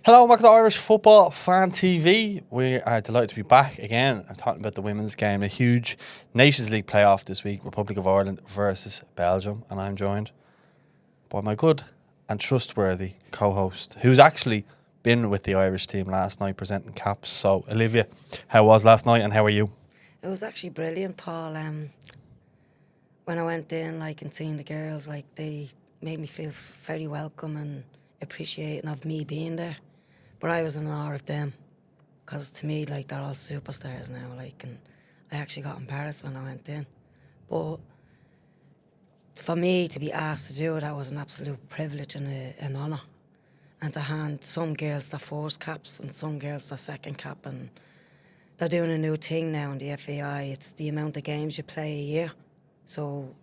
Hello, welcome to Irish Football Fan TV. We are delighted to be back again. I'm talking about the women's game, a huge Nations League playoff this week, Republic of Ireland versus Belgium, and I'm joined by my good and trustworthy co-host, who's actually been with the Irish team last night presenting caps. So, Olivia, how was last night and how are you? It was actually brilliant, Paul. When I went in, and seeing the girls, they made me feel very welcome and appreciating of me being there. But I was in awe of them, because to me, they're all superstars now, and I actually got embarrassed when I went in. But for me to be asked to do it, that was an absolute privilege and an honour. And to hand some girls their first caps and some girls their second cap, and they're doing a new thing now in the FAI. It's the amount of games you play a year. So,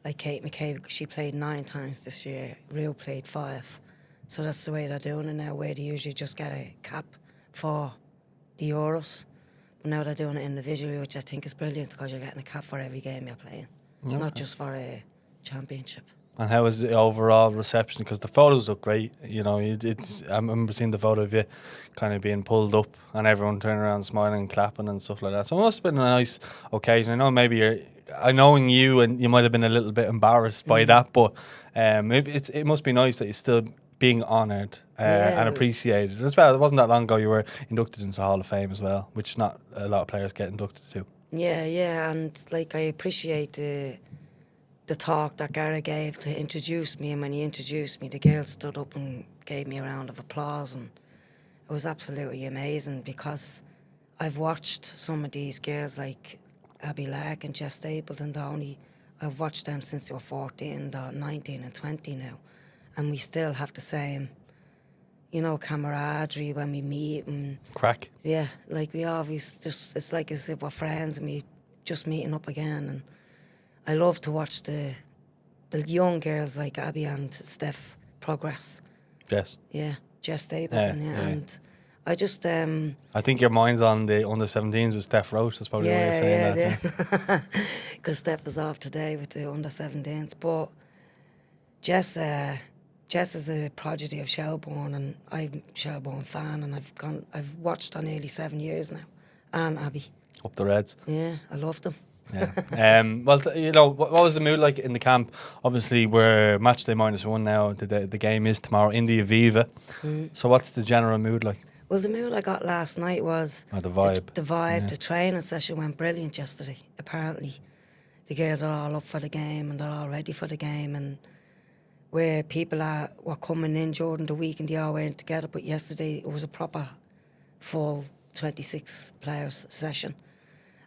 like Kate McCabe, she played 9 times this year. Rio played 5. So that's the way they're doing it now, where they usually just get a cap for the Euros. But now they're doing it individually, which I think is brilliant, because you're getting a cap for every game you're playing, not just for a championship. And how was the overall reception? Because the photos look great. You know, I remember seeing the photo of you kind of being pulled up and everyone turning around smiling and clapping and stuff like that. So it must have been a nice occasion. I know maybe knowing you, and you might have been a little bit embarrassed by that, but it must be nice that you're still being honoured and appreciated as well. It wasn't that long ago you were inducted into the Hall of Fame as well, which not a lot of players get inducted to. Yeah, and I appreciate the talk that Gara gave to introduce me, and when he introduced me, the girls stood up and gave me a round of applause, and it was absolutely amazing, because I've watched some of these girls like Abbie Larkin, Jess Stapleton, I've watched them since they were 14, 19 and 20 now. And we still have the same, camaraderie when we meet. And crack. Yeah, we always just, it's like as if we're friends and we just meeting up again. And I love to watch the young girls like Abbie and Steph progress. Yes. Yeah, Jess Stapleton, yeah. And I just... I think your mind's on the under-17s with Steph Roach. That's probably why you're saying that. Because Steph was off today with the under-17s. But Jess is a prodigy of Shelbourne, and I'm a Shelbourne fan, and I've watched her nearly 7 years now. And Abbie. Up the Reds. Yeah, I loved them. Yeah. What was the mood like in the camp? Obviously, we're matchday -1 now. The game is tomorrow in the Aviva. So what's the general mood like? Well, the mood I got last night was... the vibe. The vibe. The training session went brilliant yesterday. Apparently, the girls are all up for the game, and they're all ready for the game, and where people were coming in during the week and they all went together, but yesterday it was a proper full 26 players session.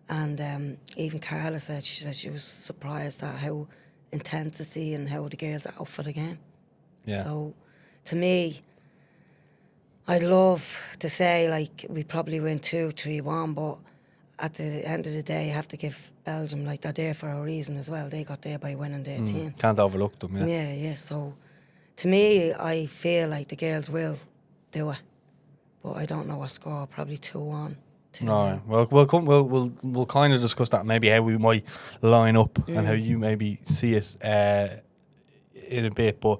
And even Carla said she was surprised at how intensity and how the girls are out for the game. Yeah. So to me, I'd love to say we probably win 2-3-1, but at the end of the day, you have to give Belgium, they're there for a reason as well. They got there by winning their teams. Can't overlook them, yeah. Yeah. So, to me, I feel like the girls will do it, but I don't know what score. Probably 2-1. All right. Well, we'll kind of discuss that, maybe how we might line up and how you maybe see it in a bit. But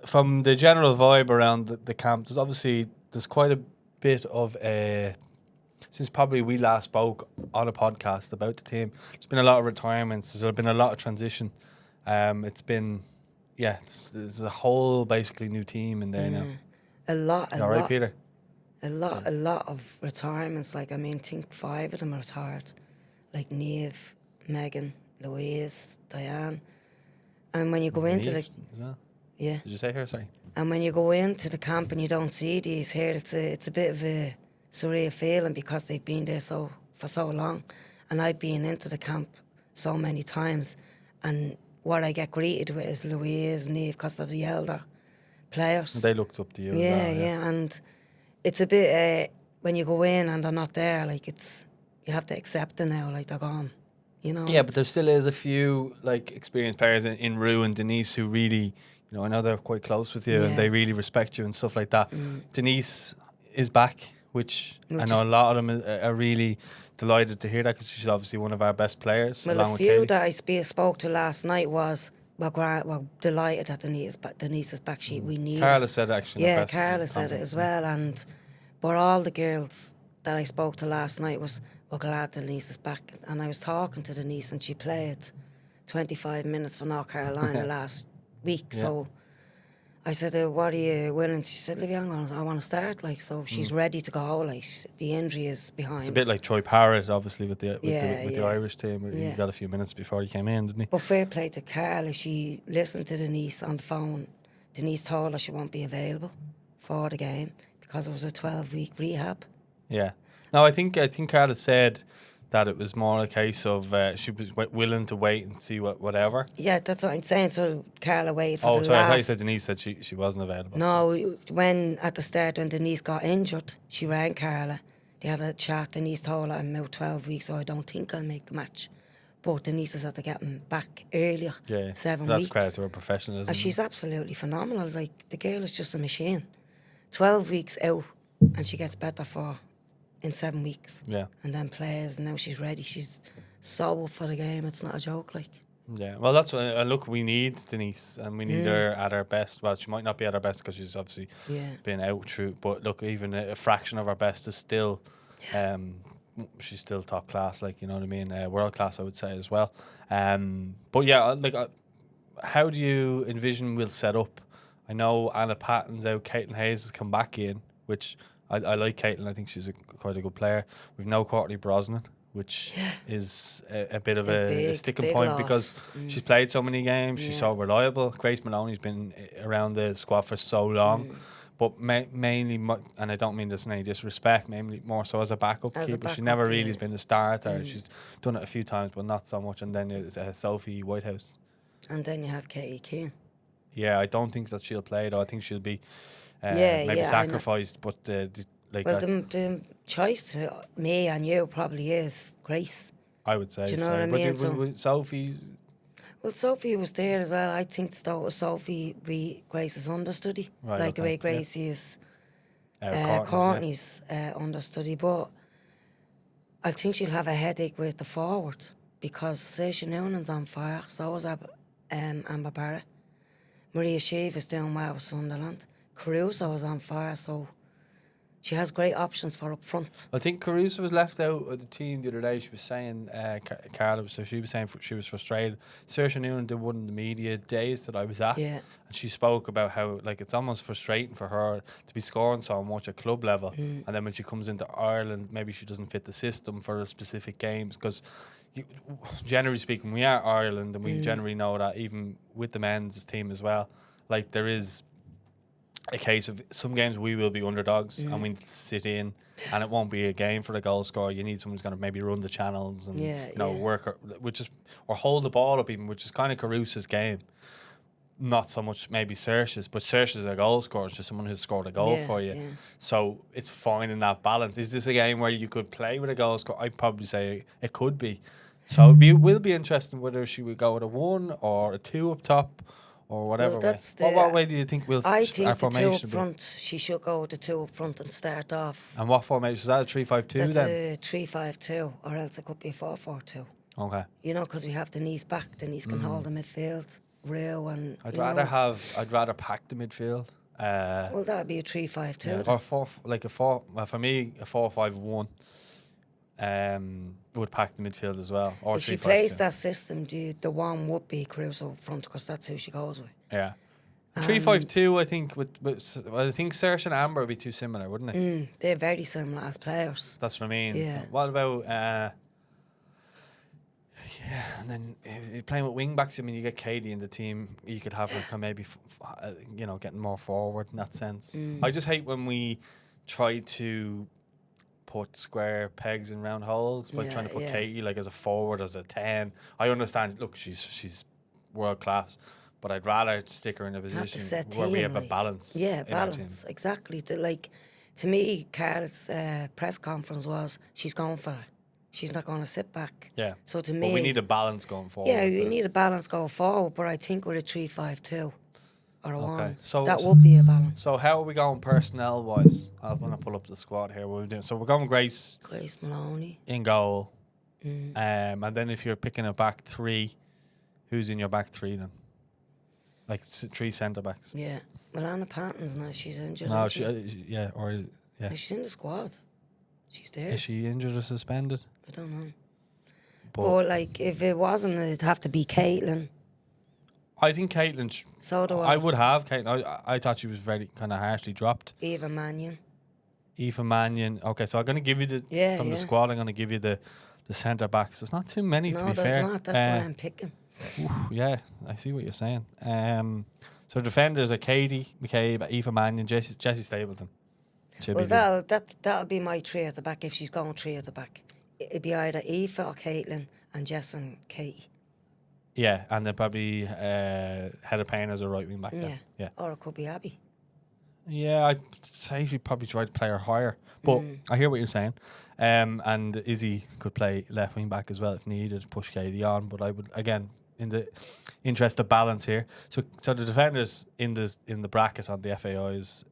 from the general vibe around the camp, there's quite a bit of a... Since probably we last spoke on a podcast about the team, there's been a lot of retirements. There's been a lot of transition. It's been, there's a whole basically new team in there now. A lot. All right, Peter? A lot of retirements. I think 5 of them are retired. Like Niamh, Megan, Louise, Diane. And when you go into the... as well? Yeah. Did you say her? Sorry. And when you go into the camp and you don't see these here, it's a bit of a surreal feeling, because they've been there for so long, and I've been into the camp so many times, and what I get greeted with is Louise and Niamh, because they're the elder players. And they looked up to you. Yeah, and it's a bit when you go in and they're not there, you have to accept it now, they're gone. Yeah, but there still is a few experienced players in Rue and Denise who really, I know they're quite close with you and they really respect you and stuff like that. Denise is back, which I know a lot of them are really delighted to hear that, because she's obviously one of our best players. Well, a few that I spoke to last night was we're delighted that Denise is back. We need her. Carla said actually. In the press Carla said it conference, as well. But all the girls that I spoke to last night were glad Denise is back. And I was talking to Denise, and she played 25 minutes for North Carolina last week. Yeah. So I said, what are you willing? She said, Livy, I want to start. Like, so she's ready to go. Like, the injury is behind. It's a bit like Troy Parrott, obviously, with the Irish team. Yeah. He got a few minutes before he came in, didn't he? But fair play to Carla. She listened to Denise on the phone. Denise told her she won't be available for the game because it was a 12-week rehab. Yeah. No, I think Carla said that it was more a case of she was willing to wait and see whatever. Yeah, that's what I'm saying. So Carla waited for I thought you said last... Denise said she wasn't available. No, at the start when Denise got injured, she rang Carla. They had a chat. Denise told her I'm out 12 weeks, so I don't think I'll make the match. But Denise has had to get him back earlier, 7 weeks. That's credit to her professionalism. And she's absolutely phenomenal. Like, the girl is just a machine. 12 weeks out, and she gets better in 7 weeks. Yeah. And then plays, and now she's ready. She's so up for the game. It's not a joke, like. Yeah, well, that's what. Look, we need Denise, and we need her at her best. Well, she might not be at her best because she's obviously been out through. But look, even a fraction of her best is still, she's still top class. Like, you know what I mean, world class, I would say as well. But yeah, like, how do you envision we'll set up? I know Anna Patton's out. Caitlin Hayes has come back in, which I like Caitlin. I think she's quite a good player. We've no Courtney Brosnan, which is a bit of a sticking point loss. Because she's played so many games. She's so reliable. Grace Maloney's been around the squad for so long. But mainly, and I don't mean this in any disrespect, mainly more so as a backup keeper. She never really has been the starter. She's done it a few times, but not so much. And then there's Sophie Whitehouse. And then you have Katie Keane. Yeah, I don't think that she'll play, though. I think she'll be maybe sacrificed. But the choice to me and you probably is Grace. I would say. Do you know what I mean? But Sophie. Well, Sophie was there as well. I think Sophie be Grace's understudy, the way Gracie is Courtney's understudy. But I think she'll have a headache with the forward because Saoirse Noonan's on fire. So is Amber Barrett. Maria Sheaver's doing well with Sunderland. Caruso is on fire, so she has great options for up front. I think Caruso was left out of the team the other day. She was saying, Carla, so she was saying she was frustrated. Saoirse Noonan did one of the media days that I was at, and she spoke about how it's almost frustrating for her to be scoring so much at club level, and then when she comes into Ireland, maybe she doesn't fit the system for the specific games because. Generally speaking, we are Ireland, and we generally know that even with the men's team as well, like there is a case of some games we will be underdogs and we need to sit in, and it won't be a game for the goal scorer. You need someone who's going to maybe run the channels and work or hold the ball up even, which is kind of Caruso's game. Not so much maybe Saoirse's, but Saoirse's a goal scorer. It's just someone who's scored a goal for you. Yeah. So it's finding that balance. Is this a game where you could play with a goal scorer? I'd probably say it could be. So it will be interesting whether she would go with a 1 or a 2 up top or whatever way. What way do you think I think the 2 up front, she should go with the 2 up front and start off. And what formation? Is that a 3-5-2 then? That's a 3-5-2, or else it could be a 4-4-2. Okay. You know, because we have Denise back. Denise can hold the midfield. Real and I'd rather pack the midfield. Well, that'd be a 3-5-2. Or for me, a 4-5-1. Would pack the midfield as well. Or if she plays that system, the one would be Caruso up front because that's who she goes with. Yeah. 3-5-2, I think. I think Saoirse and Amber would be too similar, wouldn't they? They're very similar as players. That's what I mean. Yeah. So what about? And then if you're playing with wing backs, I mean, you get Katie in the team. You could have her maybe, getting more forward in that sense. I just hate when we try to put square pegs in round holes by trying to put Katie as a forward, as a 10. I understand. Look, she's world class, but I'd rather stick her in a position where we have a balance. Yeah, balance, exactly. To me, Carl's press conference was she's going for it. She's not going to sit back. Yeah. So to me, but we need a balance going forward. Yeah, we need a balance going forward. But I think with a 3-5-2 or a 1, so that would be a balance. So how are we going personnel wise? I want to pull up the squad here. What we're doing. So we're going Grace Maloney in goal. And then if you're picking a back 3, who's in your back 3 then? Like 3 centre backs. Yeah. Well, Anna Patton's now, she's injured. No, isn't yeah, or is yeah. No, she's in the squad. She's there. Is she injured or suspended? I don't know. But like, if it wasn't, it'd have to be Caitlin. I think Caitlin. So do I. I would have Caitlin. I thought she was very kind of harshly dropped. Eva Mannion. Aoife Mannion. Okay, so I'm going to give you the the squad. I'm going to give you the centre backs. There's not too many to be fair. No, there's not. That's why I'm picking. Yeah, I see what you're saying. So defenders are Katie McCabe, Aoife Mannion, Jessie Stapleton. Well, that'll be my 3 at the back if she's going 3 at the back. It'd be either Aoife or Caitlin and Jess and Katie. Yeah, and then probably Heather Payne as a right wing back. Yeah. Or it could be Abbie. Yeah, I'd say she'd probably try to play her higher. But I hear what you're saying. And Izzy could play left wing back as well if needed, push Katie on. But I would, again, in the interest of balance here. So the defenders in the bracket on the FAI's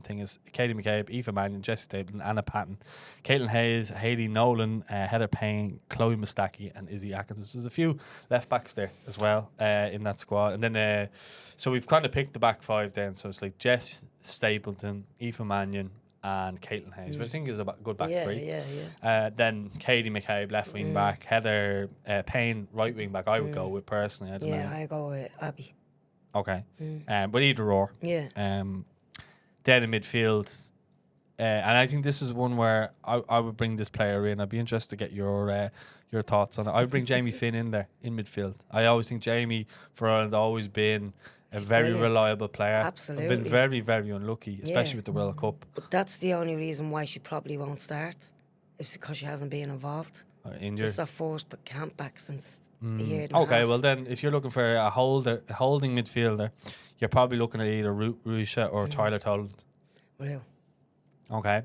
thing is Katie McCabe, Aoife Mannion, Jessie Stapleton, Anna Patton, Caitlin Hayes, Hayley Nolan, Heather Payne, Chloe Mustaki, and Izzy Atkinson. So there's a few left backs there as well in that squad. And then so we've kind of picked the back 5 then. So it's like Jess Stapleton, Aoife Mannion, and Caitlin Hayes, which I think is a good back 3. Yeah. Then Katie McCabe, left wing back, Heather Payne, right wing back. I would go with personally. I don't know. I go with Abbie. Okay, but either or. Yeah. Then in midfield, and I think this is one where I would bring this player in. I'd be interested to get your thoughts on it. I would bring Jamie Finn in there in midfield. I always think Jamie for Ireland's always been a very reliable player. Absolutely. I've been very, very unlucky, especially with the World Cup. But that's the only reason why she probably won't start. It's because she hasn't been involved. Injured. This is her first camp back since a year and a Okay, half. well then, if you're looking for a holding midfielder, you're probably looking at either Rusha or Tyler Toland. Real. Okay.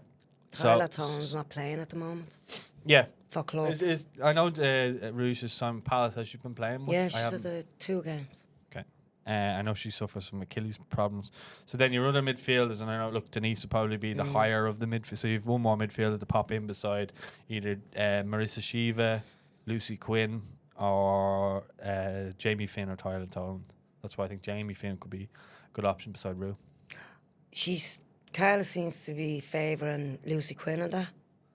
Tyler Toland's not playing at the moment. Yeah. For club. I know Rusha's Simon Palace. Has she been playing much? Yeah, she's at the 2 games. Okay. I know she suffers from Achilles problems. So then your other midfielders, and I know, look, Denise would probably be the higher of the midfield. So you've one more midfielder to pop in beside either Marissa Shiva, Lucy Quinn, or Jamie Finn or Tyler Toland. That's why I think Jamie Finn could be a good option beside Rue. Carla seems to be favouring Lucy Quinn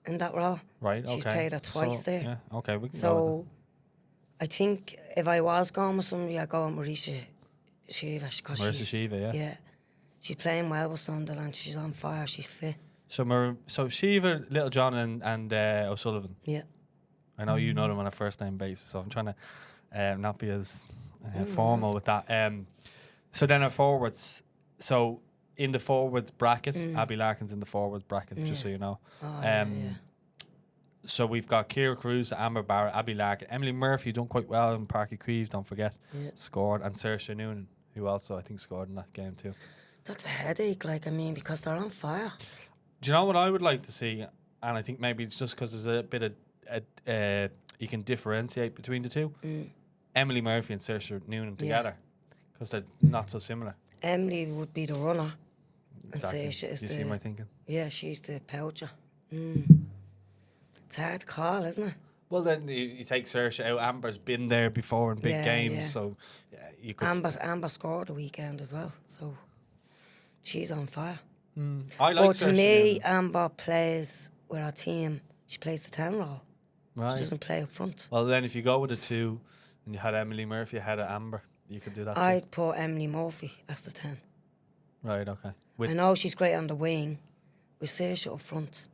in that role. Right, okay. She's played her twice there. Yeah, okay, we can go with So I think if I was going with somebody, I'd go with Marissa Shiva. Marissa Shiva, yeah. Yeah. She's playing well with Sunderland. She's on fire. She's fit. So Shiva, Little John, and O'Sullivan. Yeah. I know you know them on a first name basis, so I'm trying to not be as formal with that. So then our forwards. So in the forwards bracket, Abbie Larkin's in the forwards bracket, just so you know. So we've got Ciara Cruz, Amber Barrett, Abbie Larkin, Emily Murphy, done quite well in Parky Queeve, don't forget, scored, and Saoirse Noonan, who also I think scored in that game too. That's a headache, because they're on fire. Do you know what I would like to see? And I think maybe it's just because there's a bit of you can differentiate between the two. Emily Murphy and Saoirse Noonan together, because they're not so similar. Emily would be the runner. Exactly. And Saoirse is you see my thinking? Yeah, she's the poacher. It's hard to call, isn't it? Well, then you take Saoirse out. Amber's been there before in big games, so you could. Amber scored the weekend as well, so she's on fire. I like. But to me, Amber plays with her team. She plays the 10 role. Right. She doesn't play up front. Well, then if you go with the 2, and you had Emily Murphy, you had Amber, you could do that. I'd put Emily Murphy as the 10. Right. Okay. I know she's great on the wing. We Saoirse up front.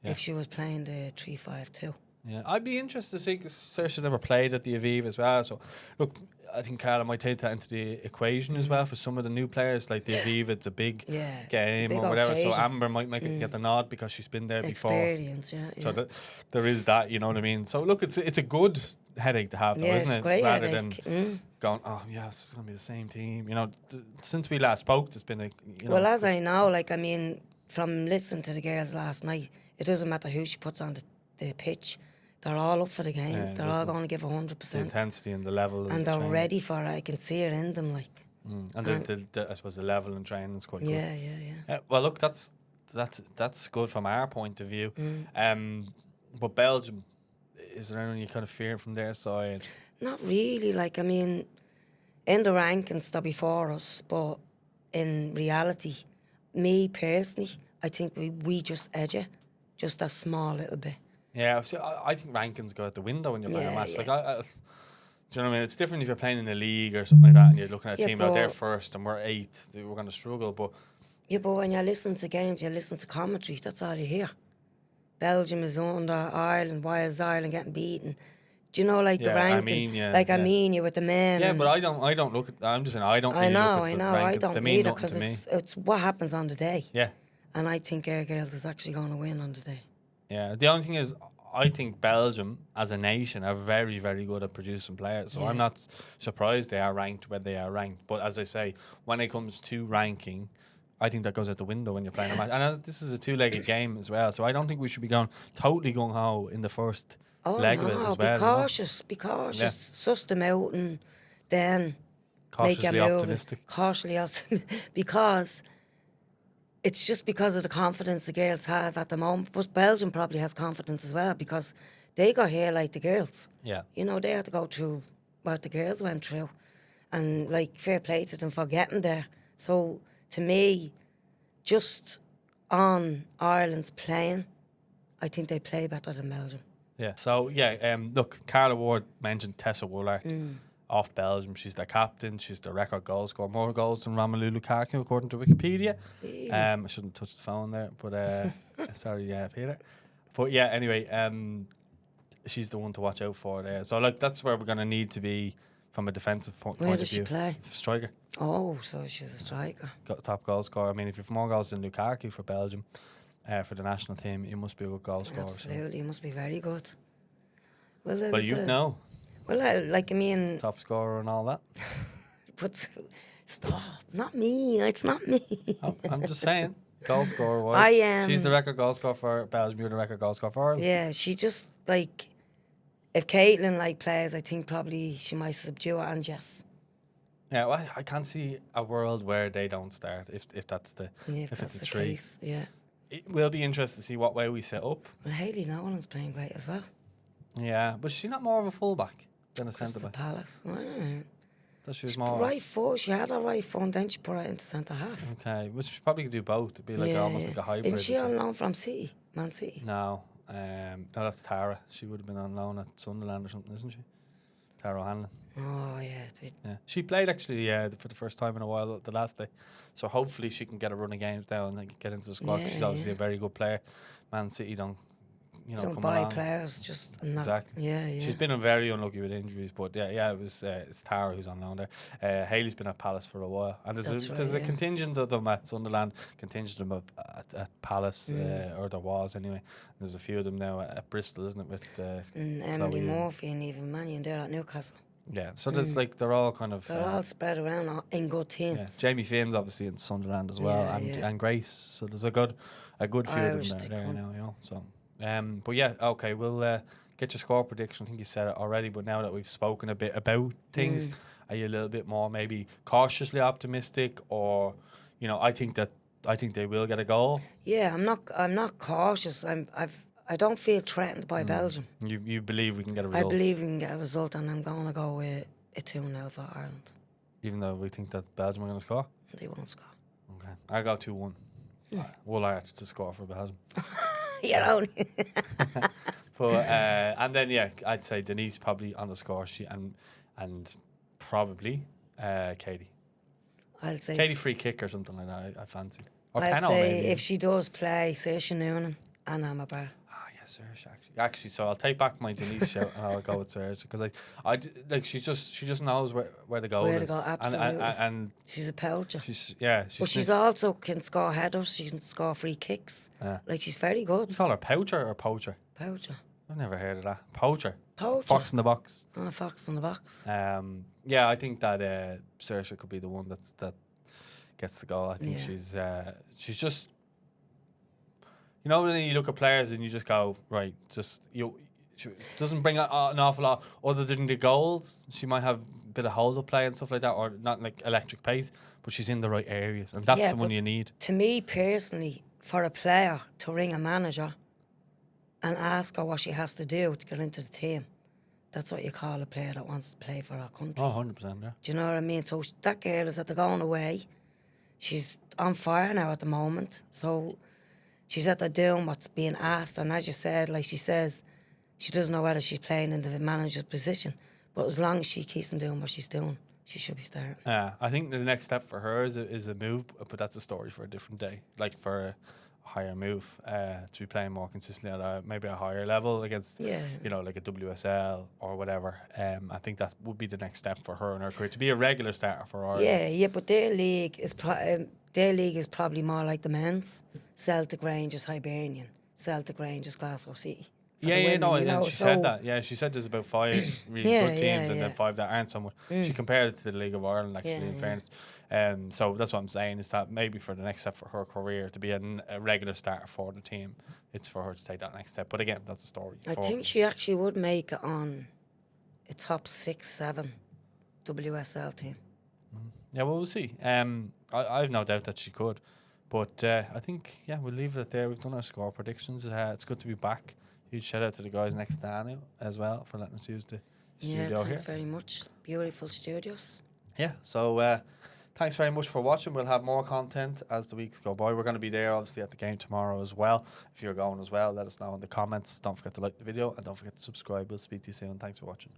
Yeah. If she was playing the 3-5-2. Yeah, I'd be interested to see, because Saoirse never played at the Aviva as well. So, look, I think Carla might take that into the equation as well for some of the new players. Like the Aviva, it's a big game or whatever. Occasion. So Amber might make it get the nod because she's been there Experience, before. So there is that, you know what I mean? So look, it's a good headache to have, though, isn't it's it? Great Rather headache. than going, oh yes, it's going to be the same team. You know, since we last spoke, there's been Well, as I know, from listening to the girls last night, it doesn't matter who she puts on the pitch. They're all up for the game. Yeah, they're all going to give 100%. The intensity and the level. And they're ready for it. I can see it in them, And I suppose the level and training is quite good. Yeah. Well, look, that's good from our point of view. But Belgium, is there anyone you kind of fear from their side? Not really. in the rankings they're before us, but in reality, me personally, I think we just edge it, just a small little bit. Yeah, see, I think rankings go out the window when you're playing a match. Yeah. Like, do you know what I mean? It's different if you're playing in a league or something like that, and you're looking at a Yeah, team out there but- first, and we're 8th. We're going to struggle, but Yeah, but when you're listening to games, you listen to commentary. That's all you hear. Belgium is under Ireland. Why is Ireland getting beaten? Do you know, like the Yeah, ranking? I mean, you with the men. yeah. and But I don't look at. I'm just saying, I don't I really know, look at the I rankings. They don't mean either, nothing because to me. it's what happens on the day. Yeah, And I think Air Girls is actually going to win on the day. yeah. The only thing is, I think Belgium as a nation are very, very good at producing players. So I'm not surprised they are ranked where they are ranked. But as I say, when it comes to ranking, I think that goes out the window when you're playing a match. And this is a two-legged game as well, so I don't think we should be going totally gung-ho in the first leg of it as well. Be cautious, be cautious. Yeah. Suss them out and then Cautiously make your move. optimistic. Cautiously optimistic. Because it's just because of the confidence the girls have at the moment. But Belgium probably has confidence as well, because they got here like the girls. Yeah. You know, they had to go through what the girls went through. And, like, fair play to them for getting there. So, to me, just on Ireland's playing, I think they play better than Belgium. Yeah. So, look, Carla Ward mentioned Tessa Woolard off Belgium. She's their captain. She's the record goal scorer. More goals than Romelu Lukaku, according to Wikipedia. I shouldn't touch the phone there, but sorry, Peter. But, yeah, anyway, she's the one to watch out for there. So, like, that's where we're going to need to be from a defensive point of view. Where does she play? Striker. Oh, so she's a striker. Got top goal scorer. I mean, if you've more goals than Lukaku for Belgium, for the national team, you must be a good goal scorer. Absolutely, you must be very good. Well, But you know, Well, I mean, top scorer and all that. but stop, not me. It's not me. I'm just saying, goal scorer wise. She's the record goal scorer for Belgium. You're the record goal scorer for Ireland. Yeah, she just like. If Caitlin plays, I think probably she might subdue it, and Jess. Yeah, well, I can't see a world where they don't start if that's the If if that's it's a the three. case, yeah. It will be interesting to see what way we set up. Well, Hayley Nolan's playing great as well. Yeah, but she's not more of a fullback than a Crystal centre back. Palace. I don't know. That she was more Right foot. She had a right foot, and then she put it into centre half. okay. Which she probably could do both. It'd be like almost like a hybrid. Isn't she or on something. loan from City, Man City? No, that's Tara. She would have been on loan at Sunderland or something, isn't she? Tara O'Hanlon. Oh yeah. Yeah, she played actually for the first time in a while the last day, so hopefully she can get a run of games down and get into the squad. Yeah, She's obviously a very good player. Man City don't Don't come buy along. players just not. Exactly. Yeah. She's been very unlucky with injuries, but it was it's Tara who's on loan there. Hayley's been at Palace for a while, and there's a contingent of them at Sunderland, contingent of them at Palace, or there was anyway. There's a few of them now at Bristol, isn't it? With Emily Murphy and even Mannion there at Newcastle. yeah. So there's they're all kind of They're all spread around in good teams. yeah. Jamie Finn's obviously in Sunderland as well, and Grace. So there's a good few Irish of them there to now, So, but yeah, okay, we'll get your score prediction. I think you said it already, but now that we've spoken a bit about things, are you a little bit more maybe cautiously optimistic, or I think they will get a goal. Yeah, I'm not cautious. I don't feel threatened by Belgium. You believe we can get a result, I believe we can get a result, and I'm going to go with a 2-0 for Ireland. even though we think that Belgium are going to score. They won't score. Okay, I go 2-1. Woolard to score for Belgium. You're on. But and then I'd say Denise probably on the score sheet, and probably Katie. I'll say Katie free kick or something like that. I fancy. Or I'd Penno say maybe. if she does play, Saoirse Noonan and Emma Barr. Ah yes, Saoirse actually. So I'll take back my Denise shout and I'll go with Saoirse, because she just knows where the goal Where is. to go, absolutely. And She's a poacher. But She's also can score headers. She can score free kicks. Yeah. She's very good. You call her poucher or poacher? Poacher. I've never heard of that. Poacher. Poacher. Fox in the box. Oh, fox in the box. I think that Saoirse could be the one that gets the goal. I think she's just, when you look at players and you just go, right, she doesn't bring an awful lot other than the goals. She might have a bit of hold up play and stuff like that, or not like electric pace, but she's in the right areas, and that's someone you need. To me personally, for a player to ring a manager and ask her what she has to do to get into the team, That's what you call a player that wants to play for our country. Oh, 100%, yeah. Do you know what I mean? So that girl is at the going away. She's on fire now at the moment. So she's at the doing what's being asked. And as you said, like she says, she doesn't know whether she's playing in the manager's position. But as long as she keeps on doing what she's doing, she should be starting. I think the next step for her is a move, but that's a story for a different day. Like for a higher move, to be playing more consistently at maybe a higher level against, like a WSL or whatever. I think that would be the next step for her in her career, to be a regular starter for Ireland. Yeah, but their league is probably more like the men's. Celtic Rangers, Hibernian. Celtic Rangers, Glasgow City. She said that. Yeah, she said there's about 5 really good teams and then 5 that aren't somewhat. She compared it to the League of Ireland, actually, in fairness. So that's what I'm saying, is that maybe for the next step for her career, to be a regular starter for the team, it's for her to take that next step. But again, that's a story. I think she actually would make it on a top 6, 7 WSL team. Yeah, well, we'll see. I have no doubt that she could. But I think, we'll leave it there. We've done our score predictions. It's good to be back. Huge shout out to the guys next to Anna as well for letting us use the studio here. Thanks very much. Beautiful studios. Yeah, so thanks very much for watching. We'll have more content as the weeks go by. We're going to be there, obviously, at the game tomorrow as well. If you're going as well, let us know in the comments. Don't forget to like the video and don't forget to subscribe. We'll speak to you soon. Thanks for watching.